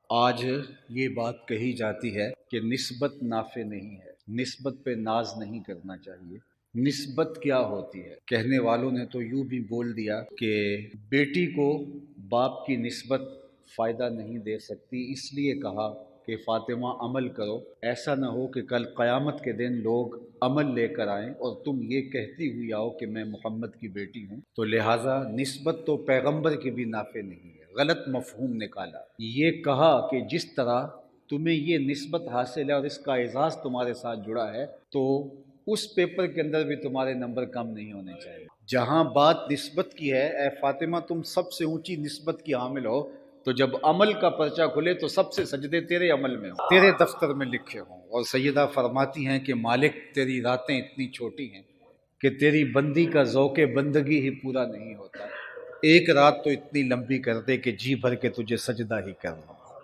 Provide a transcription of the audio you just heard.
آج یہ بات کہی جاتی ہے کہ نسبت نافع نہیں ہے، نسبت پہ ناز نہیں کرنا چاہیے۔ نسبت کیا ہوتی ہے؟ کہنے والوں نے تو یوں بھی بول دیا کہ بیٹی کو باپ کی نسبت فائدہ نہیں دے سکتی، اس لیے کہا کہ فاطمہ عمل کرو، ایسا نہ ہو کہ کل قیامت کے دن لوگ عمل لے کر آئیں اور تم یہ کہتی ہوئی آؤ کہ میں محمد کی بیٹی ہوں۔ تو لہٰذا نسبت تو پیغمبر کی بھی نافع نہیں ہے، غلط مفہوم نکالا۔ یہ کہا کہ جس طرح تمہیں یہ نسبت حاصل ہے اور اس کا اعزاز تمہارے ساتھ جڑا ہے تو اس پیپر کے اندر بھی تمہارے نمبر کم نہیں ہونے چاہیے۔ جہاں بات نسبت کی ہے، اے فاطمہ تم سب سے اونچی نسبت کی حامل ہو، تو جب عمل کا پرچہ کھلے تو سب سے سجدے تیرے عمل میں ہوں، تیرے دفتر میں لکھے ہوں۔ اور سیدہ فرماتی ہیں کہ مالک تیری راتیں اتنی چھوٹی ہیں کہ تیری بندی کا ذوق بندگی ہی پورا نہیں ہوتا، ایک رات تو اتنی لمبی کر دے کہ جی بھر کے تجھے سجدہ ہی کر لوں۔